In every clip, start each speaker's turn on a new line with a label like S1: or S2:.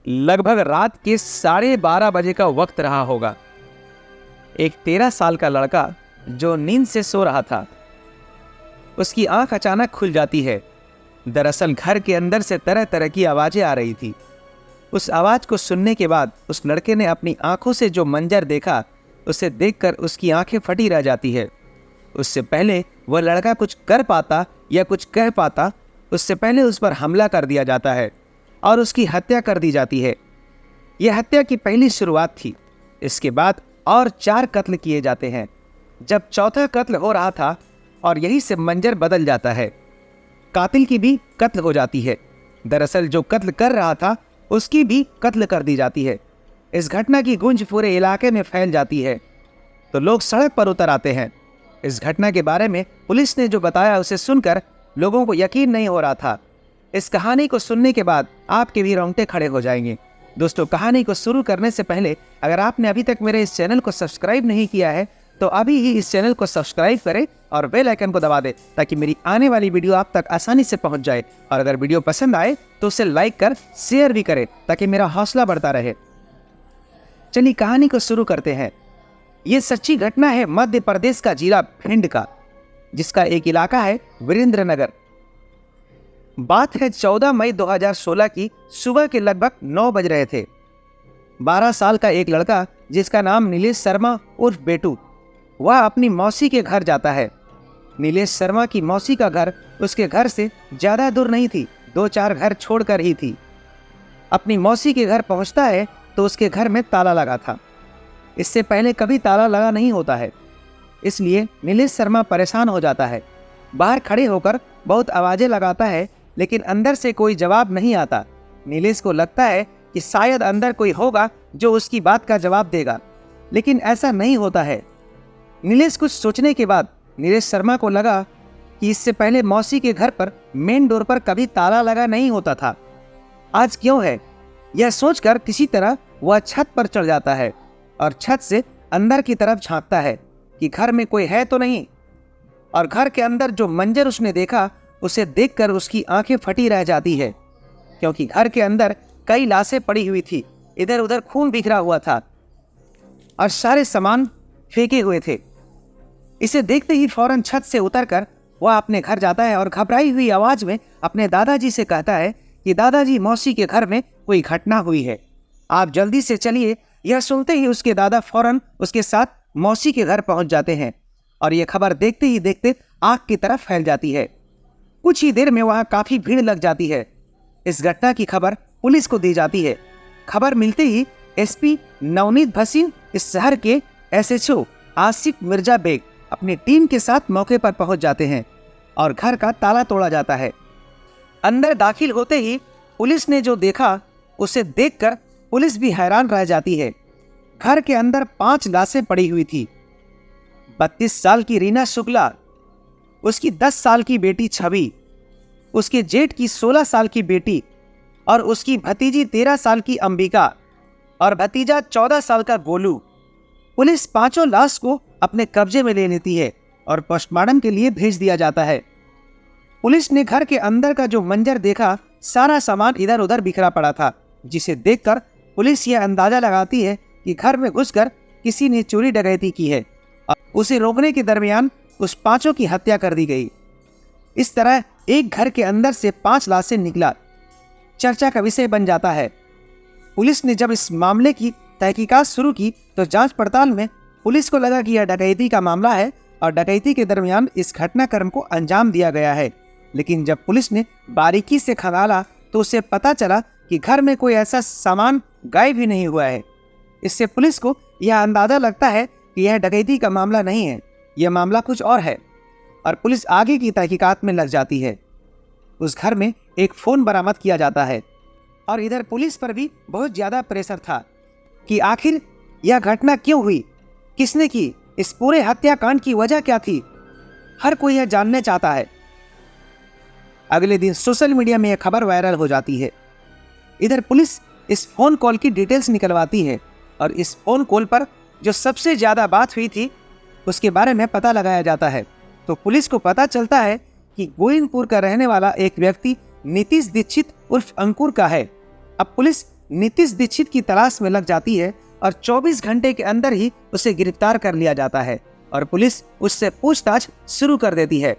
S1: लगभग रात के 12:30 बजे का वक्त रहा होगा। एक 13 साल का लड़का जो नींद से सो रहा था, उसकी आंख अचानक खुल जाती है। दरअसल घर के अंदर से तरह तरह की आवाजें आ रही थी। उस आवाज को सुनने के बाद उस लड़के ने अपनी आंखों से जो मंजर देखा, उसे देखकर उसकी आंखें फटी रह जाती है। उससे पहले वह लड़का कुछ कर पाता या कुछ कह पाता, उससे पहले उस पर हमला कर दिया जाता है और उसकी हत्या कर दी जाती है। यह हत्या की पहली शुरुआत थी। इसके बाद और 4 कत्ल किए जाते हैं। जब चौथा कत्ल हो रहा था और यही से मंजर बदल जाता है, कातिल की भी कत्ल हो जाती है। दरअसल जो कत्ल कर रहा था उसकी भी कत्ल कर दी जाती है। इस घटना की गूंज पूरे इलाके में फैल जाती है तो लोग सड़क पर उतर आते हैं। इस घटना के बारे में पुलिस ने जो बताया उसे सुनकर लोगों को यकीन नहीं हो रहा था। इस कहानी को सुनने के बाद आपके भी रोंगटे खड़े हो जाएंगे। दोस्तों, कहानी को शुरू करने से पहले अगर आपने अभी तक मेरे इस चैनल को सब्सक्राइब नहीं किया है तो अभी ही इस चैनल को सब्सक्राइब करें और बेल आइकन को दबा दें ताकि मेरी आने वाली वीडियो आप तक आसानी से पहुंच जाए। और अगर वीडियो पसंद आए तो उसे लाइक कर शेयर भी करें ताकि मेरा हौसला बढ़ता रहे। चलिए कहानी को शुरू करते हैं। ये सच्ची घटना है मध्य प्रदेश का जिला भिंड का, जिसका एक इलाका है वीरेंद्र नगर। बात है 14 मई 2016 की। सुबह के लगभग 9 बज रहे थे। 12 साल का एक लड़का जिसका नाम नीलेश शर्मा उर्फ बेटू, वह अपनी मौसी के घर जाता है। नीलेश शर्मा की मौसी का घर उसके घर से ज्यादा दूर नहीं थी, 2-4 घर छोड़कर ही थी। अपनी मौसी के घर पहुंचता है तो उसके घर में ताला लगा था। इससे पहले कभी ताला लगा नहीं होता है, इसलिए नीलेश शर्मा परेशान हो जाता है। बाहर खड़े होकर बहुत आवाजें लगाता है लेकिन अंदर से कोई जवाब नहीं आता। नीलेश को लगता है कि शायद अंदर कोई होगा जो उसकी बात का जवाब देगा, लेकिन ऐसा नहीं होता है। नीलेश कुछ सोचने के बाद नीलेश शर्मा को लगा कि इससे पहले मौसी के घर पर मेन डोर पर कभी ताला लगा नहीं होता था, आज क्यों है। यह सोचकर किसी तरह वह छत पर चढ़ जाता है और छत से अंदर की तरफ झांकता है कि घर में कोई है तो नहीं। और घर के अंदर जो मंजर उसने देखा उसे देखकर उसकी आंखें फटी रह जाती है, क्योंकि घर के अंदर कई लाशें पड़ी हुई थी, इधर उधर खून बिखरा हुआ था और सारे सामान फेंके हुए थे। इसे देखते ही फौरन छत से उतरकर वह अपने घर जाता है और घबराई हुई आवाज में अपने दादाजी से कहता है कि दादाजी, मौसी के घर में कोई घटना हुई है, आप जल्दी से चलिए। यह सुनते ही उसके दादा फौरन उसके साथ मौसी के घर पहुंच जाते हैं और यह खबर देखते ही देखते आग की तरफ फैल जाती है। कुछ ही देर में वहां काफी भीड़ लग जाती है। इस घटना की खबर पुलिस को दी जाती है। खबर मिलते ही एसपी नवनीत भसीन, इस शहर के एसएचओ आसिफ मिर्जा बेग अपनी टीम के साथ मौके पर पहुंच जाते हैं और घर का ताला तोड़ा जाता है। अंदर दाखिल होते ही पुलिस ने जो देखा उसे देखकर पुलिस भी हैरान रह जाती है। घर के अंदर 5 लाशें पड़ी हुई थी। 32 साल की रीना शुक्ला, उसकी 10 साल की बेटी छवि, उसके जेठ की 16 साल की बेटी और उसकी भतीजी 13 साल की अंबिका और भतीजा 14 साल का गोलू। पुलिस 5 लाश को अपने कब्जे में ले लेती है और पोस्टमार्टम के लिए भेज दिया जाता है। पुलिस ने घर के अंदर का जो मंजर देखा, सारा सामान इधर उधर बिखरा पड़ा था, जिसे देखकर पुलिस यह अंदाजा लगाती है कि घर में घुसकर किसी ने चोरी डकैती की है और उसे रोकने के दरमियान उस 5 की हत्या कर दी गई। इस तरह एक घर के अंदर से 5 लाशें निकला चर्चा का विषय बन जाता है। पुलिस ने जब इस मामले की तहकीकात शुरू की तो जांच पड़ताल में पुलिस को लगा कि यह डकैती का मामला है और डकैती के दरमियान इस घटनाक्रम को अंजाम दिया गया है। लेकिन जब पुलिस ने बारीकी से खंगाला तो उसे पता चला कि घर में कोई ऐसा सामान गायब ही नहीं हुआ है। इससे पुलिस को यह अंदाजा लगता है कि यह डकैती का मामला नहीं है, यह मामला कुछ और है और पुलिस आगे की तहकीकात में लग जाती है। उस घर में एक फ़ोन बरामद किया जाता है और इधर पुलिस पर भी बहुत ज़्यादा प्रेशर था कि आखिर यह घटना क्यों हुई, किसने की, इस पूरे हत्याकांड की वजह क्या थी। हर कोई यह जानना चाहता है। अगले दिन सोशल मीडिया में यह खबर वायरल हो जाती है। इधर पुलिस इस फ़ोन कॉल की डिटेल्स निकलवाती है और इस फ़ोन कॉल पर जो सबसे ज़्यादा बात हुई थी उसके बारे में पता लगाया जाता है। तो पुलिस को पता चलता है कि गोविंदपुर का रहने वाला एक व्यक्ति नीतीश दीक्षित उर्फ अंकुर का है। अब पुलिस नीतीश दीक्षित की तलाश में लग जाती है और 24 घंटे के अंदर ही उसे गिरफ्तार कर लिया जाता है और पुलिस उससे पूछताछ शुरू कर देती है।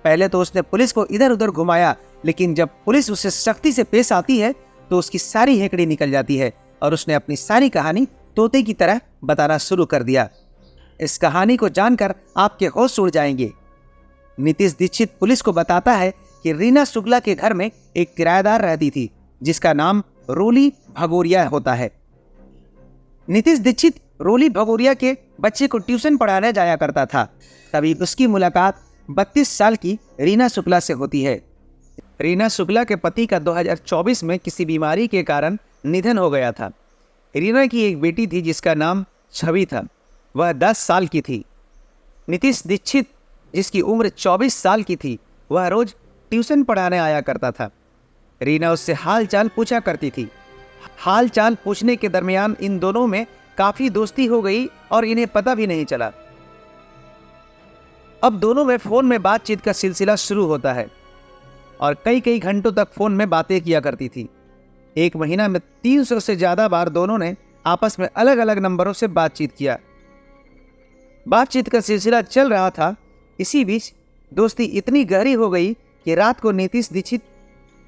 S1: पहले तो उसने पुलिस को इधर उधर घुमाया, लेकिन जब पुलिस उससे सख्ती से पेश आती है तो उसकी सारी हेकड़ी निकल जाती है और उसने अपनी सारी कहानी तोते की तरह बताना शुरू कर दिया। इस कहानी को जानकर आपके होश उड़ जाएंगे। नीतीश दीक्षित पुलिस को बताता है कि रीना शुक्ला के घर में एक किराएदार रहती थी जिसका नाम रोली भगोरिया होता है। नीतीश दीक्षित रोली भगोरिया के बच्चे को ट्यूशन पढ़ाने जाया करता था। तभी उसकी मुलाकात 32 साल की रीना शुक्ला से होती है। रीना शुक्ला के पति का 2024 में किसी बीमारी के कारण निधन हो गया था। रीना की एक बेटी थी जिसका नाम छवि था, वह 10 साल की थी। नीतीश दीक्षित जिसकी उम्र 24 साल की थी, वह रोज ट्यूशन पढ़ाने आया करता था। रीना उससे हाल चाल पूछा करती थी। हाल चाल पूछने के दरमियान इन दोनों में काफी दोस्ती हो गई और इन्हें पता भी नहीं चला। अब दोनों में फोन में बातचीत का सिलसिला शुरू होता है और कई कई घंटों तक फोन में बातें किया करती थी। एक महीना में 300 से ज्यादा बार दोनों ने आपस में अलग अलग नंबरों से बातचीत किया। बातचीत का सिलसिला चल रहा था। इसी बीच दोस्ती इतनी गहरी हो गई कि रात को नीतीश दीक्षित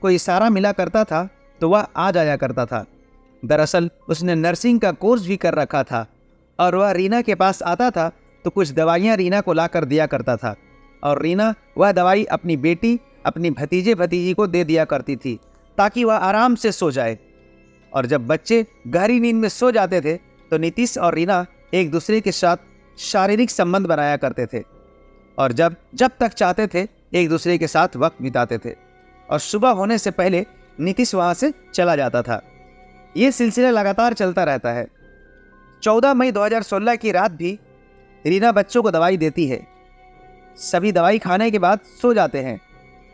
S1: को इशारा मिला करता था तो वह आ जाया करता था। दरअसल उसने नर्सिंग का कोर्स भी कर रखा था और वह रीना के पास आता था तो कुछ दवाइयाँ रीना को ला कर दिया करता था और रीना वह दवाई अपनी बेटी, अपनी भतीजे भतीजी को दे दिया करती थी ताकि वह आराम से सो जाए। और जब बच्चे गहरी नींद में सो जाते थे तो नीतीश और रीना एक दूसरे के साथ शारीरिक संबंध बनाया करते थे और जब तक चाहते थे एक दूसरे के साथ वक्त बिताते थे और सुबह होने से पहले नीतीश वहां से चला जाता था। ये सिलसिला लगातार चलता रहता है। 14 मई 2016 की रात भी रीना बच्चों को दवाई देती है। सभी दवाई खाने के बाद सो जाते हैं,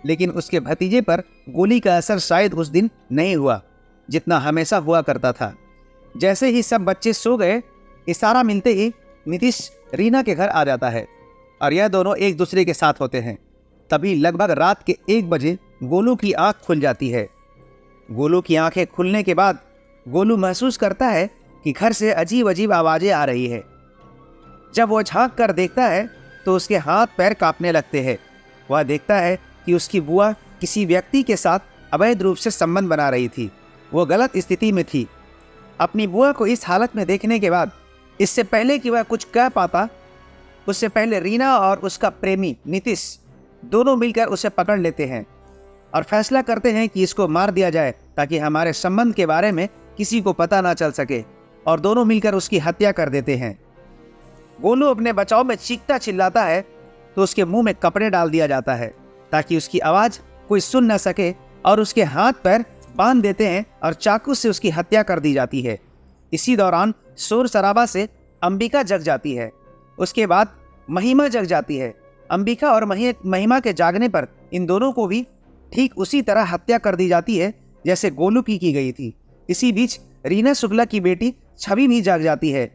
S1: लेकिन उसके भतीजे पर गोली का असर शायद उस दिन नहीं हुआ जितना हमेशा हुआ करता था। जैसे ही सब बच्चे सो गए, इशारा मिलते ही नीतीश रीना के घर आ जाता है और यह दोनों एक दूसरे के साथ होते हैं। तभी लगभग रात के 1 बजे गोलू की आंख खुल जाती है। गोलू की आंखें खुलने के बाद गोलू महसूस करता है कि घर से अजीब अजीब आवाजें आ रही है। जब वह झांक कर देखता है तो उसके हाथ पैर कांपने लगते हैं। वह देखता है कि उसकी बुआ किसी व्यक्ति के साथ अवैध रूप से संबंध बना रही थी। वो गलत स्थिति में थी। अपनी बुआ को इस हालत में देखने के बाद, इससे पहले कि वह कुछ कह पाता, उससे पहले रीना और उसका प्रेमी नीतीश दोनों मिलकर उसे पकड़ लेते हैं और फैसला करते हैं कि इसको मार दिया जाए ताकि हमारे संबंध के बारे में किसी को पता ना चल सके, और दोनों मिलकर उसकी हत्या कर देते हैं। गोलू अपने बचाव में चीखता चिल्लाता है तो उसके मुंह में कपड़े डाल दिया जाता है ताकि उसकी आवाज कोई सुन न सके, और उसके हाथ पैर बांध देते हैं और चाकू से उसकी हत्या कर दी जाती है। इसी दौरान शोर शराबा से अंबिका जग जाती है। उसके बाद महिमा जग जाती है। अंबिका और महिमा के जागने पर इन दोनों को भी ठीक उसी तरह हत्या कर दी जाती है जैसे गोलू की गई थी। इसी बीच रीना शुक्ला की बेटी छवि भी जाग जाती है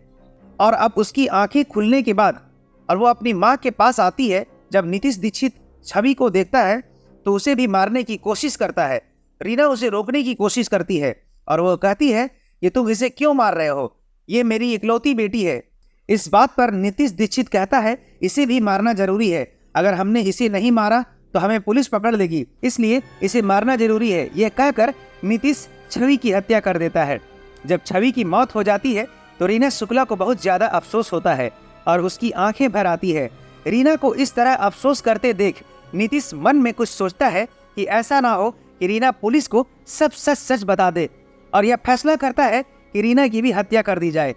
S1: और अब उसकी आंखें खुलने के बाद और वो अपनी माँ के पास आती है। जब नीतीश दीक्षित छवि को देखता है तो उसे भी मारने की कोशिश करता है। रीना उसे रोकने की कोशिश करती है और वो कहती है कि तुम इसे क्यों मार रहे हो, ये मेरी इकलौती बेटी है। इस बात पर नीतीश दीक्षित कहता है इसे भी मारना जरूरी है, अगर हमने इसे नहीं मारा तो हमें पुलिस पकड़ लेगी, इसलिए इसे मारना जरूरी है। यह कहकर नीतीश छवि की हत्या कर देता है। जब छवि की मौत हो जाती है तो रीना शुक्ला को बहुत ज्यादा अफसोस होता है और उसकी आंखें भर आती है। रीना को इस तरह अफसोस करते देख नीतीश मन में कुछ सोचता है कि ऐसा ना हो कि रीना पुलिस को सब सच सच बता दे, और यह फैसला करता है कि रीना की भी हत्या कर दी जाए।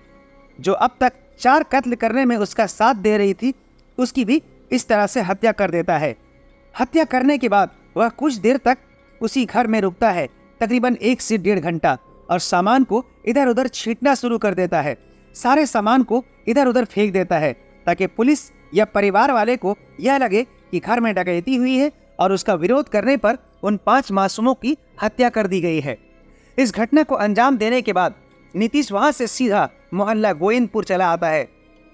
S1: जो अब तक 4 कत्ल करने में उसका साथ दे रही थी, उसकी भी इस तरह से हत्या कर देता है। हत्या करने के बाद वह कुछ देर तक उसी घर में रुकता है, तकरीबन 1 से 1.5 घंटा, और सामान को इधर उधर छींटना शुरू कर देता है। सारे सामान को इधर उधर फेंक देता है ताकि पुलिस या परिवार वाले को यह लगे कि घर में डकैती हुई है और उसका विरोध करने पर उन 5 मासूमों की हत्या कर दी गई है। इस घटना को अंजाम देने के बाद नीतीश वहां से सीधा मोहल्ला गोविंदपुर चला आता है,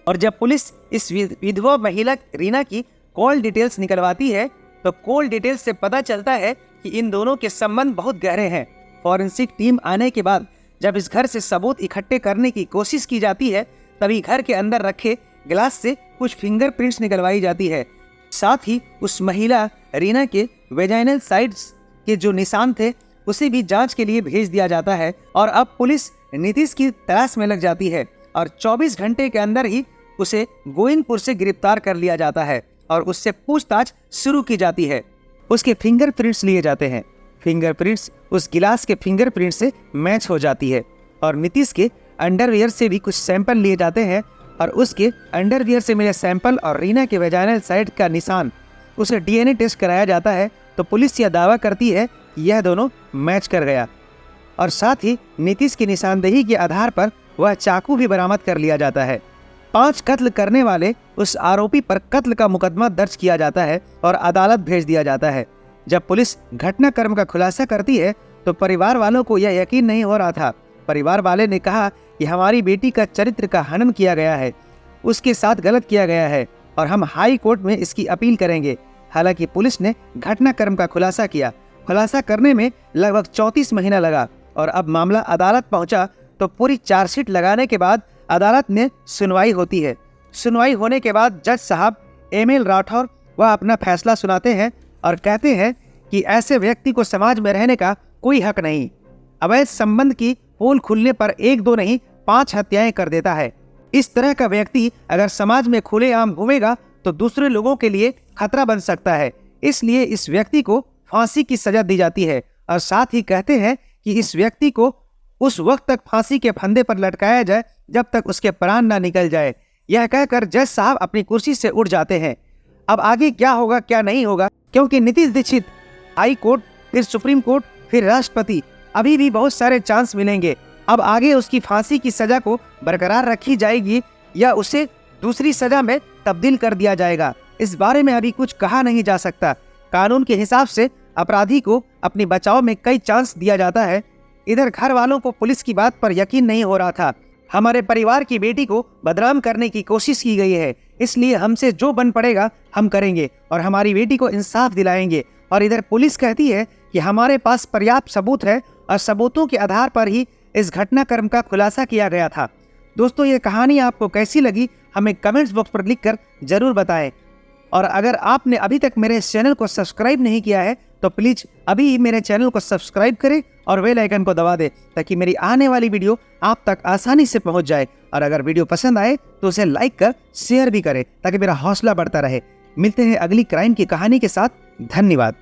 S1: और जब पुलिस इस विधवा महिला रीना की कॉल डिटेल्स निकलवाती है तो कॉल डिटेल्स से पता चलता है कि इन दोनों के संबंध बहुत गहरे हैं। फॉरेंसिक टीम आने के बाद जब इस घर से सबूत इकट्ठे करने की कोशिश की जाती है तभी घर के अंदर रखे गिलास से कुछ फिंगरप्रिंट्स निकलवाई जाती है। साथ ही उस महिला रीना के वेजाइनल साइड्स के जो निशान थे उसे भी जांच के लिए भेज दिया जाता है। और अब पुलिस नीतीश की तलाश में लग जाती है और 24 घंटे के अंदर ही उसे गोविंदपुर से गिरफ्तार कर लिया जाता है और उससे पूछताछ शुरू की जाती है। उसके फिंगरप्रिंट्स लिए जाते हैं। फिंगरप्रिंट्स उस गिलास के फिंगरप्रिंट से मैच हो जाती है और नीतीश के अंडरवियर से भी कुछ सैंपल लिए जाते हैं और उसके अंडरवियर से मिले सैंपल और रीना के वेजाइनल साइड का निशान उसे डीएनए टेस्ट कराया जाता है तो पुलिस यह दावा करती है कि यह दोनों मैच कर गया। और साथ ही नीतीश की निशानदेही के आधार पर वह चाकू भी बरामद कर लिया जाता है। 5 कत्ल करने वाले उस आरोपी पर कत्ल का मुकदमा दर्ज किया जाता है और अदालत भेज दिया जाता है। जब पुलिस घटनाक्रम का खुलासा करती है तो परिवार वालों को यह यकीन नहीं हो रहा था। परिवार वाले ने कहा कि हमारी बेटी का चरित्र का हनन किया गया है, उसके साथ गलत किया गया है और हम हाई कोर्ट में इसकी अपील करेंगे। हालांकि पुलिस ने घटनाक्रम का खुलासा किया। खुलासा करने में लगभग 34 महीना लगा और अब मामला अदालत पहुंचा तो पूरी चार्जशीट लगाने के बाद अदालत में सुनवाई होती है। सुनवाई होने के बाद जज साहब एमएल राठौर वह अपना फैसला सुनाते हैं और कहते हैं कि ऐसे व्यक्ति को समाज में रहने का कोई हक नहीं। अवैध संबंध की पोल खुलने पर 1-2 नहीं 5 हत्याएं कर देता है। इस तरह का व्यक्ति अगर समाज में खुलेआम घूमेगा तो दूसरे लोगों के लिए खतरा बन सकता है। इसलिए इस व्यक्ति को फांसी की सजा दी जाती है और साथ ही कहते हैं कि इस व्यक्ति को उस वक्त तक फांसी के फंदे पर लटकाया जाए जब तक उसके प्राण ना निकल जाए। यह कहकर जज साहब अपनी कुर्सी से उठ जाते हैं। अब आगे क्या होगा क्या नहीं होगा, क्योंकि नीतीश दीक्षित हाई कोर्ट, फिर सुप्रीम कोर्ट, फिर राष्ट्रपति, अभी भी बहुत सारे चांस मिलेंगे। अब आगे उसकी फांसी की सजा को बरकरार रखी जाएगी या उसे दूसरी सजा में तब्दील कर दिया जाएगा, इस बारे में अभी कुछ कहा नहीं जा सकता। कानून के हिसाब से अपराधी को अपने बचाव में कई चांस दिया जाता है। इधर घर वालों को पुलिस की बात पर यकीन नहीं हो रहा था। हमारे परिवार की बेटी को बदनाम करने की कोशिश की गई है, इसलिए हमसे जो बन पड़ेगा हम करेंगे और हमारी बेटी को इंसाफ दिलाएंगे। और इधर पुलिस कहती है कि हमारे पास पर्याप्त सबूत है और सबूतों के आधार पर ही इस घटनाक्रम का खुलासा किया गया था। दोस्तों, ये कहानी आपको कैसी लगी हमें कमेंट्स बॉक्स पर लिखकर जरूर बताएं। और अगर आपने अभी तक मेरे इस चैनल को सब्सक्राइब नहीं किया है तो प्लीज़ अभी ही मेरे चैनल को सब्सक्राइब करें और बेल आइकन को दबा दें ताकि मेरी आने वाली वीडियो आप तक आसानी से पहुंच जाए। और अगर वीडियो पसंद आए तो उसे लाइक कर शेयर भी करें ताकि मेरा हौसला बढ़ता रहे। मिलते हैं अगली क्राइम की कहानी के साथ। धन्यवाद।